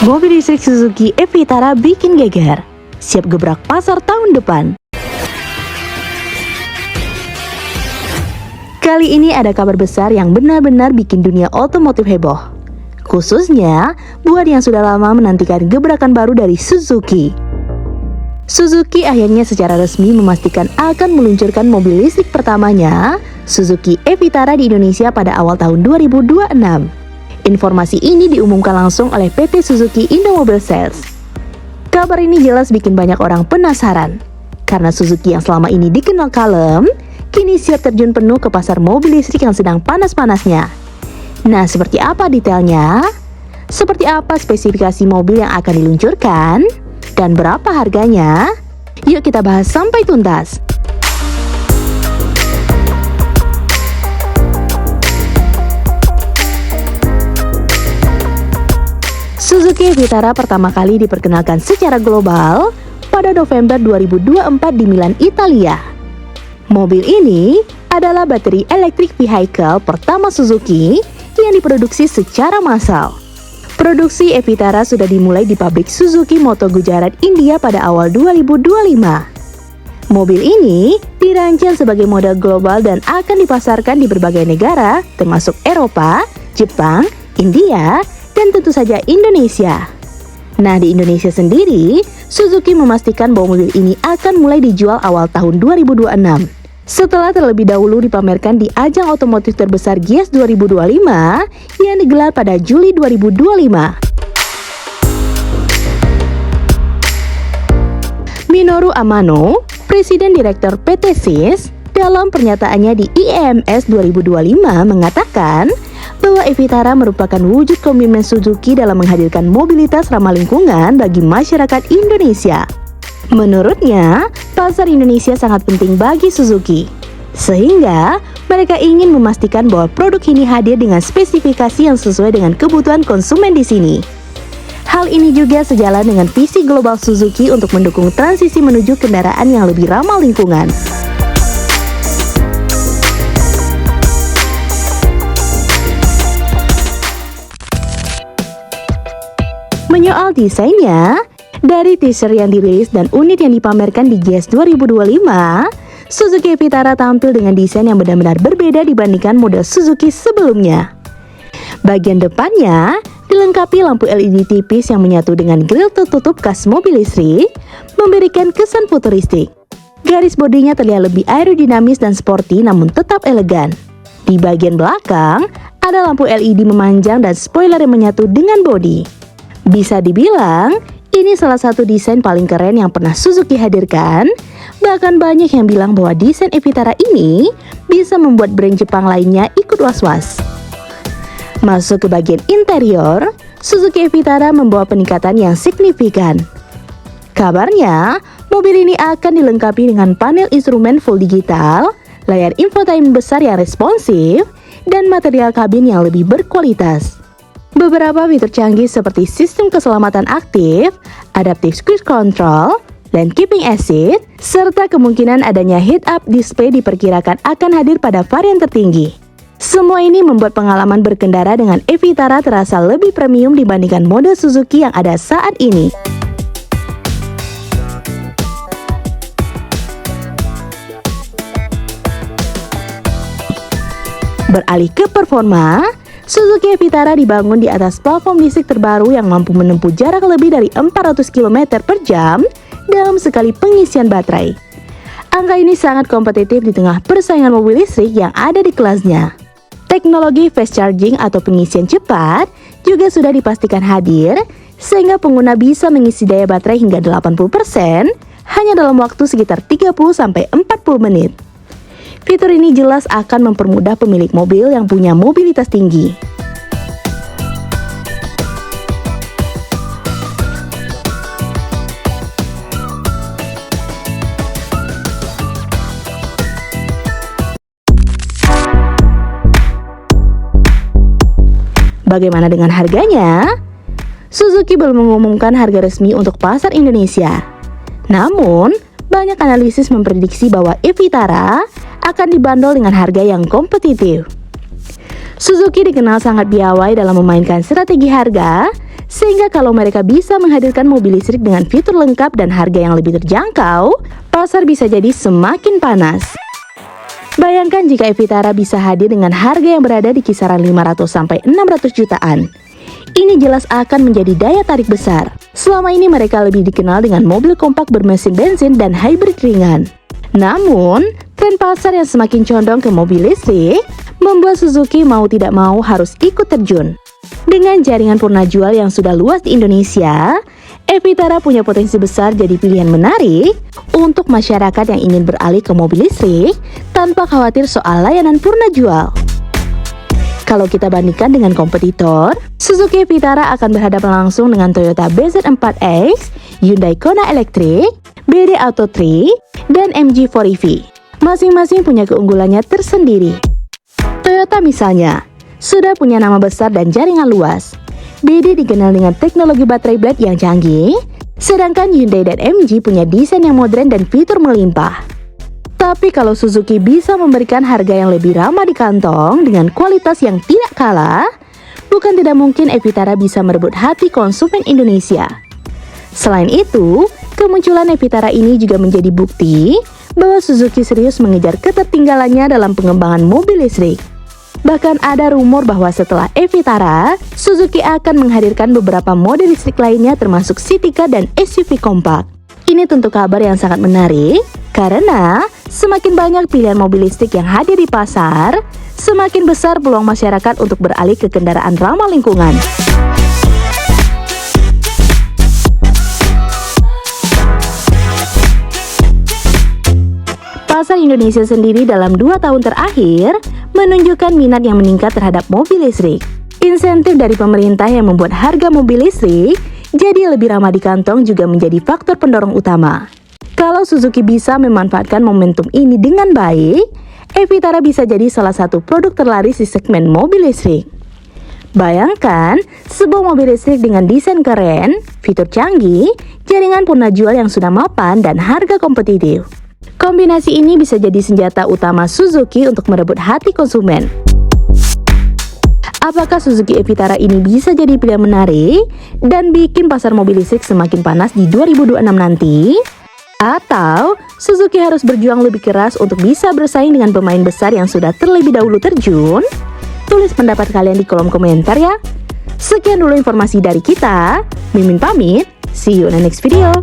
Mobil listrik Suzuki e-Vitara bikin geger, siap gebrak pasar tahun depan. Kali ini ada kabar besar yang benar-benar bikin dunia otomotif heboh. Khususnya buat yang sudah lama menantikan gebrakan baru dari Suzuki. Suzuki akhirnya secara resmi memastikan akan meluncurkan mobil listrik pertamanya, Suzuki e-Vitara di Indonesia pada awal tahun 2026. Informasi ini diumumkan langsung oleh PT Suzuki Indomobil Sales. Kabar ini jelas bikin banyak orang penasaran, karena Suzuki yang selama ini dikenal kalem, kini siap terjun penuh ke pasar mobil listrik yang sedang panas-panasnya. Nah, seperti apa detailnya? Seperti apa spesifikasi mobil yang akan diluncurkan? Dan berapa harganya? Yuk kita bahas sampai tuntas. Suzuki e-Vitara pertama kali diperkenalkan secara global pada November 2024 di Milan, Italia. Mobil ini adalah bateri electric vehicle pertama Suzuki yang diproduksi secara massal. Produksi e-Vitara sudah dimulai di pabrik Suzuki Moto Gujarat, India pada awal 2025. Mobil ini dirancang sebagai model global dan akan dipasarkan di berbagai negara, termasuk Eropa, Jepang, India, dan tentu saja Indonesia. Nah, di Indonesia sendiri, Suzuki memastikan bahwa mobil ini akan mulai dijual awal tahun 2026. Setelah terlebih dahulu dipamerkan di ajang otomotif terbesar Gias 2025 yang digelar pada Juli 2025. Minoru Amano, Presiden Direktur PT SIS, dalam pernyataannya di IEMS 2025 mengatakan bahwa e-Vitara merupakan wujud komitmen Suzuki dalam menghadirkan mobilitas ramah lingkungan bagi masyarakat Indonesia. Menurutnya, pasar Indonesia sangat penting bagi Suzuki, sehingga mereka ingin memastikan bahwa produk ini hadir dengan spesifikasi yang sesuai dengan kebutuhan konsumen di sini. Hal ini juga sejalan dengan visi global Suzuki untuk mendukung transisi menuju kendaraan yang lebih ramah lingkungan. Menyoal desainnya, dari teaser yang dirilis dan unit yang dipamerkan di Gias 2025, Suzuki e-Vitara tampil dengan desain yang benar-benar berbeda dibandingkan model Suzuki sebelumnya. Bagian depannya dilengkapi lampu LED tipis yang menyatu dengan grill tertutup khas mobil listrik, memberikan kesan futuristik. Garis bodinya terlihat lebih aerodinamis dan sporty namun tetap elegan. Di bagian belakang, ada lampu LED memanjang dan spoiler yang menyatu dengan bodi. Bisa dibilang, ini salah satu desain paling keren yang pernah Suzuki hadirkan. Bahkan banyak yang bilang bahwa desain e-Vitara ini bisa membuat brand Jepang lainnya ikut was-was. Masuk ke bagian interior, Suzuki e-Vitara membawa peningkatan yang signifikan. Kabarnya, mobil ini akan dilengkapi dengan panel instrumen full digital, layar infotainment besar yang responsif, dan material kabin yang lebih berkualitas. Beberapa fitur canggih seperti sistem keselamatan aktif, adaptive cruise control, lane keeping assist, serta kemungkinan adanya head-up display diperkirakan akan hadir pada varian tertinggi. Semua ini membuat pengalaman berkendara dengan e-Vitara terasa lebih premium dibandingkan model Suzuki yang ada saat ini. Beralih ke performa, Suzuki e-Vitara dibangun di atas platform listrik terbaru yang mampu menempuh jarak lebih dari 400 km per jam dalam sekali pengisian baterai. Angka ini sangat kompetitif di tengah persaingan mobil listrik yang ada di kelasnya. Teknologi fast charging atau pengisian cepat juga sudah dipastikan hadir, sehingga pengguna bisa mengisi daya baterai hingga 80% hanya dalam waktu sekitar 30-40 menit. Fitur ini jelas akan mempermudah pemilik mobil yang punya mobilitas tinggi. Bagaimana dengan harganya? Suzuki belum mengumumkan harga resmi untuk pasar Indonesia. Namun, banyak analisis memprediksi bahwa e-Vitara akan dibanderol dengan harga yang kompetitif. Suzuki dikenal sangat piawai dalam memainkan strategi harga, Sehingga kalau mereka bisa menghadirkan mobil listrik dengan fitur lengkap dan harga yang lebih terjangkau, pasar bisa jadi semakin panas. Bayangkan jika Evitara bisa hadir dengan harga yang berada di kisaran 500-600 jutaan. Ini jelas akan menjadi daya tarik besar. Selama ini mereka lebih dikenal dengan mobil kompak bermesin bensin dan hybrid ringan. Namun, tren pasar yang semakin condong ke mobil listrik membuat Suzuki mau tidak mau harus ikut terjun. Dengan jaringan purna jual yang sudah luas di Indonesia, Evitara punya potensi besar jadi pilihan menarik untuk masyarakat yang ingin beralih ke mobil listrik tanpa khawatir soal layanan purna jual. Kalau kita bandingkan dengan kompetitor, Suzuki Evitara akan berhadapan langsung dengan Toyota BZ4X, Hyundai Kona Electric, BD Auto 3, dan MG4 EV. Masing-masing punya keunggulannya tersendiri. Toyota misalnya, sudah punya nama besar dan jaringan luas. BD dikenal dengan teknologi baterai blade yang canggih, sedangkan Hyundai dan MG punya desain yang modern dan fitur melimpah. Tapi kalau Suzuki bisa memberikan harga yang lebih ramah di kantong dengan kualitas yang tidak kalah, bukan tidak mungkin Evitara bisa merebut hati konsumen Indonesia. Selain itu, kemunculan Evitara ini juga menjadi bukti bahwa Suzuki serius mengejar ketertinggalannya dalam pengembangan mobil listrik. Bahkan ada rumor bahwa setelah Evitara, Suzuki akan menghadirkan beberapa model listrik lainnya termasuk Citica dan SUV kompak. Ini tentu kabar yang sangat menarik, karena semakin banyak pilihan mobil listrik yang hadir di pasar, semakin besar peluang masyarakat untuk beralih ke kendaraan ramah lingkungan. Pasar Indonesia sendiri dalam 2 tahun terakhir menunjukkan minat yang meningkat terhadap mobil listrik. Insentif dari pemerintah yang membuat harga mobil listrik jadi lebih ramah di kantong juga menjadi faktor pendorong utama. Kalau Suzuki bisa memanfaatkan momentum ini dengan baik, Evitara bisa jadi salah satu produk terlaris di segmen mobil listrik. Bayangkan, sebuah mobil listrik dengan desain keren, fitur canggih, jaringan purna jual yang sudah mapan, dan harga kompetitif. Kombinasi ini bisa jadi senjata utama Suzuki untuk merebut hati konsumen. Apakah Suzuki Evitara ini bisa jadi pilihan menarik dan bikin pasar mobil listrik semakin panas di 2026 nanti? Atau Suzuki harus berjuang lebih keras untuk bisa bersaing dengan pemain besar yang sudah terlebih dahulu terjun? Tulis pendapat kalian di kolom komentar ya. Sekian dulu informasi dari kita. Mimin pamit, see you in the next video.